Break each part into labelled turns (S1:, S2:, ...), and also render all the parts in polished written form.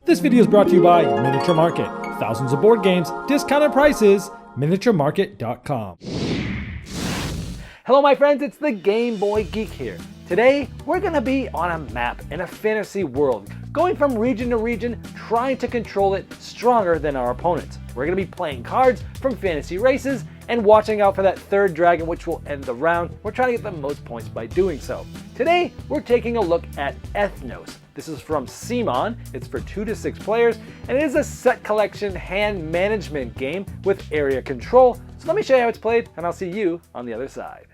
S1: This video is brought to you by Miniature Market. Thousands of board games, discounted prices, miniaturemarket.com.
S2: Hello my friends, it's the Game Boy Geek here. Today, we're gonna be on a map in a fantasy world, going from region to region, trying to control it stronger than our opponents. We're gonna be playing cards from fantasy races and watching out for that third dragon which will end the round. We're trying to get the most points by doing so. Today, we're taking a look at Ethnos. This is from CMON, it's for 2 to 6 players, and it is a set collection hand management game with area control. So let me show you how it's played, and I'll see you on the other side.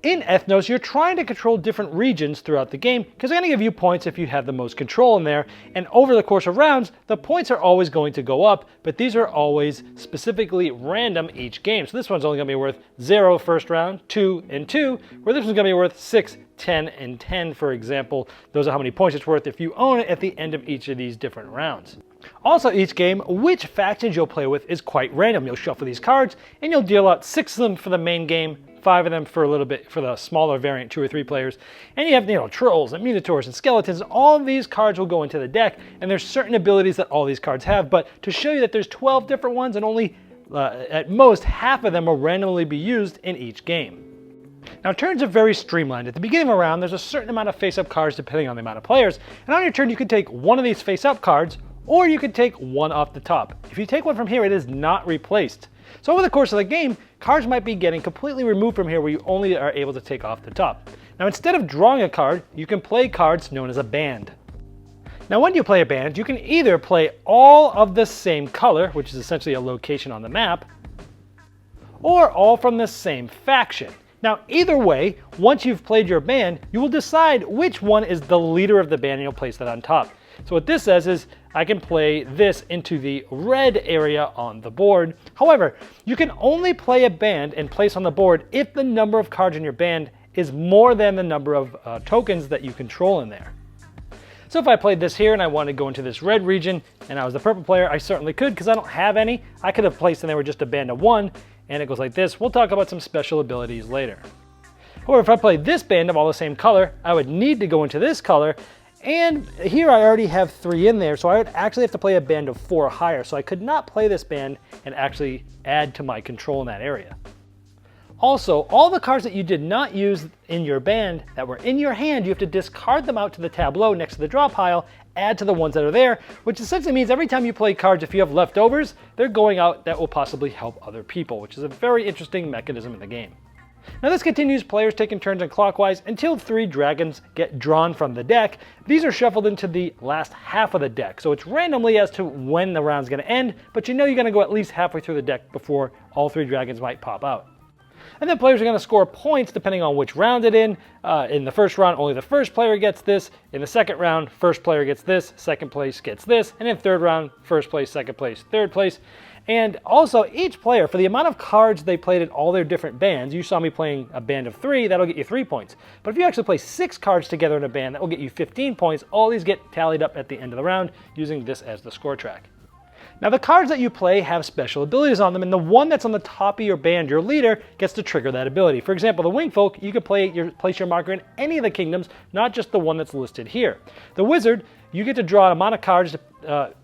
S2: In Ethnos, you're trying to control different regions throughout the game because they're going to give you points if you have the most control in there. And over the course of rounds, the points are always going to go up, but these are always specifically random each game. So this one's only going to be worth 0 first round, 2 and 2, where this one's going to be worth 6, 10, and 10, for example. Those are how many points it's worth if you own it at the end of each of these different rounds. Also each game, which factions you'll play with is quite random. You'll shuffle these cards and you'll deal out 6 of them for the main game, 5 of them for a little bit for the smaller variant 2 or 3 players. And you have, trolls and minotaurs and skeletons. All of these cards will go into the deck, and there's certain abilities that all these cards have. But to show you that there's 12 different ones, and only at most half of them will randomly be used in each game. Now turns are very streamlined. At the beginning of a round, there's a certain amount of face-up cards depending on the amount of players. And on your turn, you can take one of these face-up cards, or you can take one off the top. If you take one from here, it is not replaced. So over the course of the game, cards might be getting completely removed from here where you only are able to take off the top. Now instead of drawing a card, you can play cards known as a band. Now when you play a band, you can either play all of the same color, which is essentially a location on the map, or all from the same faction. Now either way, once you've played your band, you will decide which one is the leader of the band and you'll place that on top. So what this says is I can play this into the red area on the board. However, you can only play a band and place on the board if the number of cards in your band is more than the number of tokens that you control in there. So if I played this here and I wanted to go into this red region and I was the purple player, I certainly could because I don't have any. I could have placed in there with just a band of 1 and it goes like this. We'll talk about some special abilities later. Or if I played this band of all the same color, I would need to go into this color. And here I already have 3 in there, so I would actually have to play a band of 4 or higher. So I could not play this band and actually add to my control in that area. Also, all the cards that you did not use in your band that were in your hand, you have to discard them out to the tableau next to the draw pile, add to the ones that are there, which essentially means every time you play cards, if you have leftovers, they're going out that will possibly help other people, which is a very interesting mechanism in the game. Now this continues, players taking turns in clockwise until 3 dragons get drawn from the deck. These are shuffled into the last half of the deck, so it's randomly as to when the round's going to end, but you're going to go at least halfway through the deck before all 3 dragons might pop out. And then players are going to score points depending on which round it's in. In the first round, only the first player gets this. In the second round, first player gets this, second place gets this. And in third round, first place, second place, third place. And also each player, for the amount of cards they played in all their different bands, you saw me playing a band of 3, that'll get you 3 points. But if you actually play 6 cards together in a band, that will get you 15 points. All these get tallied up at the end of the round using this as the score track. Now the cards that you play have special abilities on them, and the one that's on the top of your band, your leader, gets to trigger that ability. For example, the Winged Folk, you can place your marker in any of the kingdoms, not just the one that's listed here. The Wizard, you get to draw an amount of cards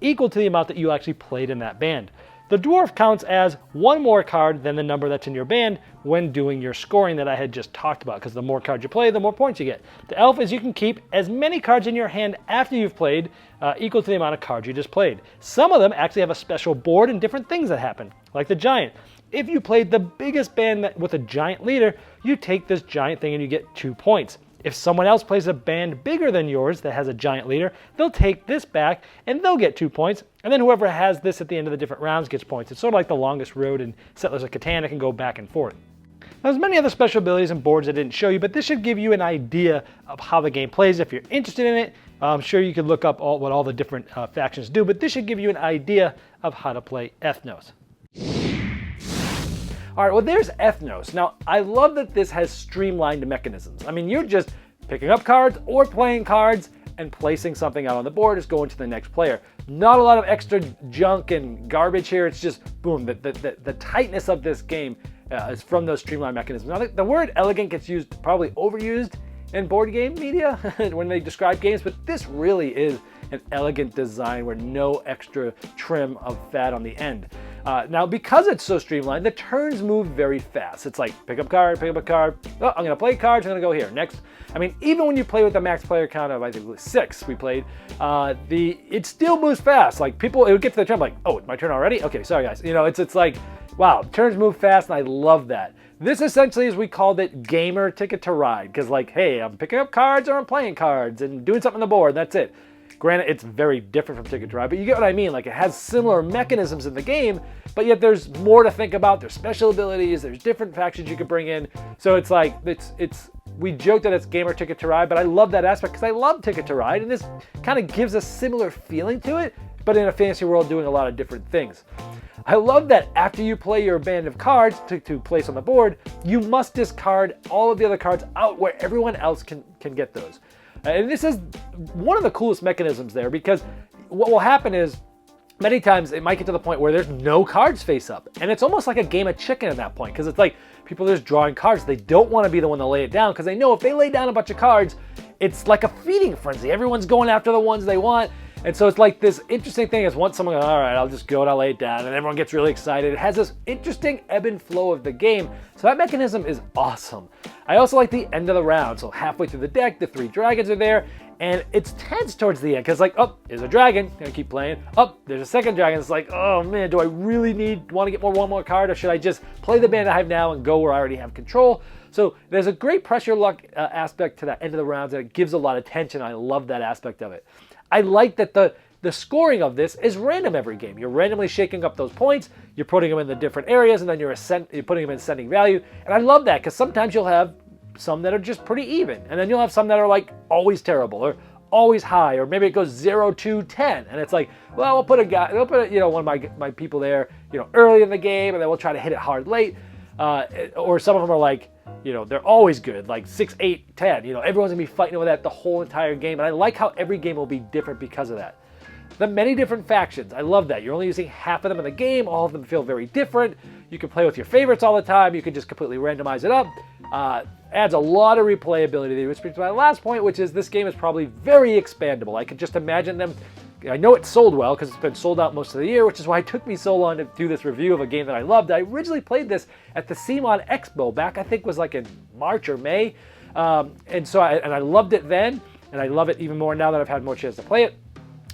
S2: equal to the amount that you actually played in that band. The Dwarf counts as 1 more card than the number that's in your band when doing your scoring that I had just talked about, because the more cards you play, the more points you get. The Elf is you can keep as many cards in your hand after you've played equal to the amount of cards you just played. Some of them actually have a special board and different things that happen, like the Giant. If you played the biggest band with a giant leader, you take this giant thing and you get 2 points. If someone else plays a band bigger than yours that has a giant leader, they'll take this back and they'll get 2 points. And then whoever has this at the end of the different rounds gets points. It's sort of like the longest road in Settlers of Catan. It can go back and forth. Now, there's many other special abilities and boards I didn't show you, but this should give you an idea of how the game plays. If you're interested in it, I'm sure you could look up what all the different factions do, but this should give you an idea of how to play Ethnos. All right, well, there's Ethnos. Now, I love that this has streamlined mechanisms. I mean, you're just picking up cards or playing cards and placing something out on the board is going to the next player. Not a lot of extra junk and garbage here. It's just boom. The tightness of this game is from those streamlined mechanisms. Now, the word elegant gets used, probably overused in board game media when they describe games, but this really is an elegant design where no extra trim of fat on the end. Now, because it's so streamlined, the turns move very fast. It's like pick up card, pick up a card. Oh, I'm gonna play cards, I'm gonna go here. Next. I mean, even when you play with the max player count of, I think it was 6 we played, it still moves fast. Like it would get to the turn, like, oh, my turn already? Okay, sorry guys. You know, it's like, wow, turns move fast, and I love that. This essentially is, we called it gamer ticket to ride, because like, hey, I'm picking up cards or I'm playing cards and doing something on the board, that's it. Granted, it's very different from Ticket to Ride, but you get what I mean. Like, it has similar mechanisms in the game, but yet there's more to think about. There's special abilities, there's different factions you could bring in. So it's like, we joke that it's gamer Ticket to Ride, but I love that aspect because I love Ticket to Ride, and this kind of gives a similar feeling to it, but in a fantasy world doing a lot of different things. I love that after you play your band of cards to place on the board, you must discard all of the other cards out where everyone else can get those. And this is one of the coolest mechanisms there, because what will happen is many times it might get to the point where there's no cards face up. And it's almost like a game of chicken at that point, because it's like people are just drawing cards. They don't want to be the one to lay it down, because they know if they lay down a bunch of cards, it's like a feeding frenzy. Everyone's going after the ones they want. And so it's like this interesting thing is once someone goes, all right, I'll just go and I'll lay it down, and everyone gets really excited. It has this interesting ebb and flow of the game. So that mechanism is awesome. I also like the end of the round. So halfway through the deck, the 3 dragons are there, and it's tense towards the end because like, oh, there's a dragon. Gonna keep playing. Oh, there's a second dragon. It's like, oh man, do I really want to get one more card, or should I just play the band I have now and go where I already have control? So there's a great pressure luck aspect to that end of the rounds, and it gives a lot of tension. I love that aspect of it. I like that the scoring of this is random every game. You're randomly shaking up those points, you're putting them in the different areas, and then you're putting them in ascending value. And I love that, because sometimes you'll have some that are just pretty even, and then you'll have some that are like always terrible or always high, or maybe it goes 0 to 10, and it's like, well, we'll put one of my people there, early in the game, and then we'll try to hit it hard late. Or some of them are like, they're always good, like 6, 8, 10. Everyone's gonna be fighting over that the whole entire game. And I like how every game will be different because of that. The many different factions, I love that. You're only using half of them in the game. All of them feel very different. You can play with your favorites all the time. You can just completely randomize it up. Adds a lot of replayability there, which brings to my last point, which is this game is probably very expandable. I could just imagine them. I know it sold well because it's been sold out most of the year, which is why it took me so long to do this review of a game that I loved. I originally played this at the CMON Expo back, I think was like in March or May. And I loved it then, and I love it even more now that I've had more chance to play it.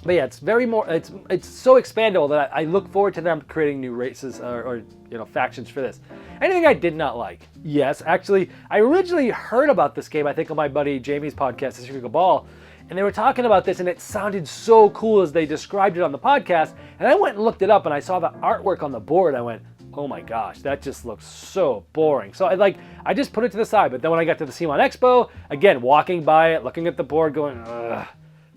S2: But yeah, it's so expandable that I look forward to them creating new races or factions for this. Anything I did not like? Yes, actually, I originally heard about this game, I think on my buddy Jamie's podcast, The Secret Cabal, and they were talking about this, and it sounded so cool as they described it on the podcast. And I went and looked it up, and I saw the artwork on the board. I went, oh my gosh, that just looks so boring. So I just put it to the side. But then when I got to the CMON Expo, again, walking by it, looking at the board, going, ugh,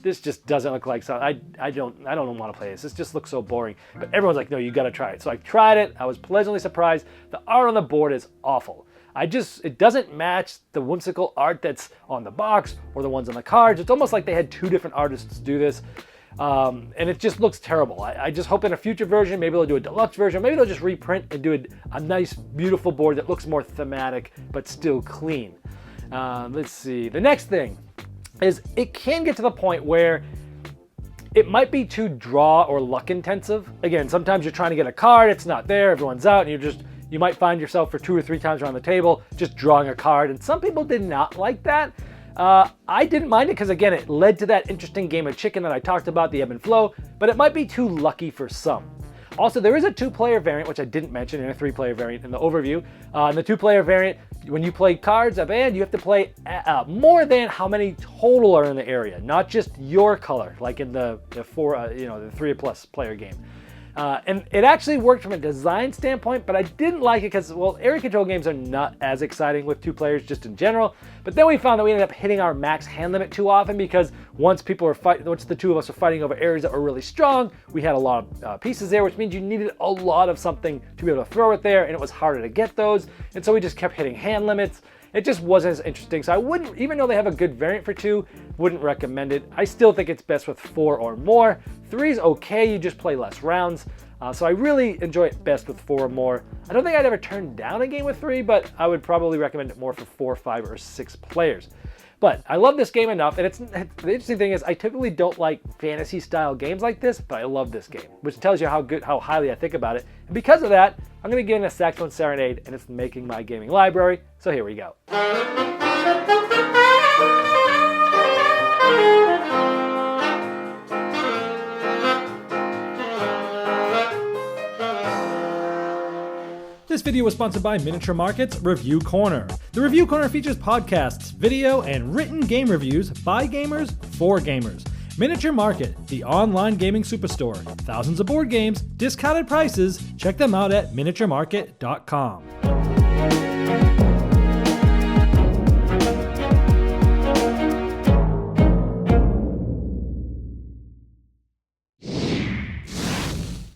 S2: this just doesn't look like something. I don't want to play this. This just looks so boring. But everyone's like, no, you got to try it. So I tried it. I was pleasantly surprised. The art on the board is awful. It doesn't match the whimsical art that's on the box or the ones on the cards. It's almost like they had 2 different artists do this. And it just looks terrible. I just hope in a future version, maybe they'll do a deluxe version. Maybe they'll just reprint and do a nice, beautiful board that looks more thematic, but still clean. Let's see. The next thing is it can get to the point where it might be too draw or luck intensive. Again, sometimes you're trying to get a card, it's not there, everyone's out, and you might find yourself for 2 or 3 times around the table just drawing a card, and some people did not like that. I didn't mind it because, again, it led to that interesting game of chicken that I talked about, the ebb and flow, but it might be too lucky for some. Also, there is a 2-player variant, which I didn't mention, and a 3-player variant in the overview. In the 2-player variant, when you play cards, a band, you have to play more than how many total are in the area, not just your color, like in the 3+ player game. And it actually worked from a design standpoint, but I didn't like it because, well, area control games are not as exciting with 2 players just in general. But then we found that we ended up hitting our max hand limit too often because once the 2 of us were fighting over areas that were really strong, we had a lot of pieces there, which means you needed a lot of something to be able to throw it there, and it was harder to get those. And so we just kept hitting hand limits. It just wasn't as interesting, so I wouldn't, even though they have a good variant for 2, wouldn't recommend it. I still think it's best with 4 or more. 3 is okay, you just play less rounds. So I really enjoy it best with 4 or more. I don't think I'd ever turn down a game with 3, but I would probably recommend it more for 4, 5, or 6 players. But I love this game enough, and the interesting thing is I typically don't like fantasy style games like this, but I love this game, which tells you how highly I think about it. And because of that, I'm gonna get in a Saxophone Serenade, and it's making my gaming library, so here we go.
S1: This video was sponsored by Miniature Market's Review Corner. The Review Corner features podcasts, video, and written game reviews by gamers for gamers. Miniature Market, the online gaming superstore. Thousands of board games, discounted prices. Check them out at miniaturemarket.com.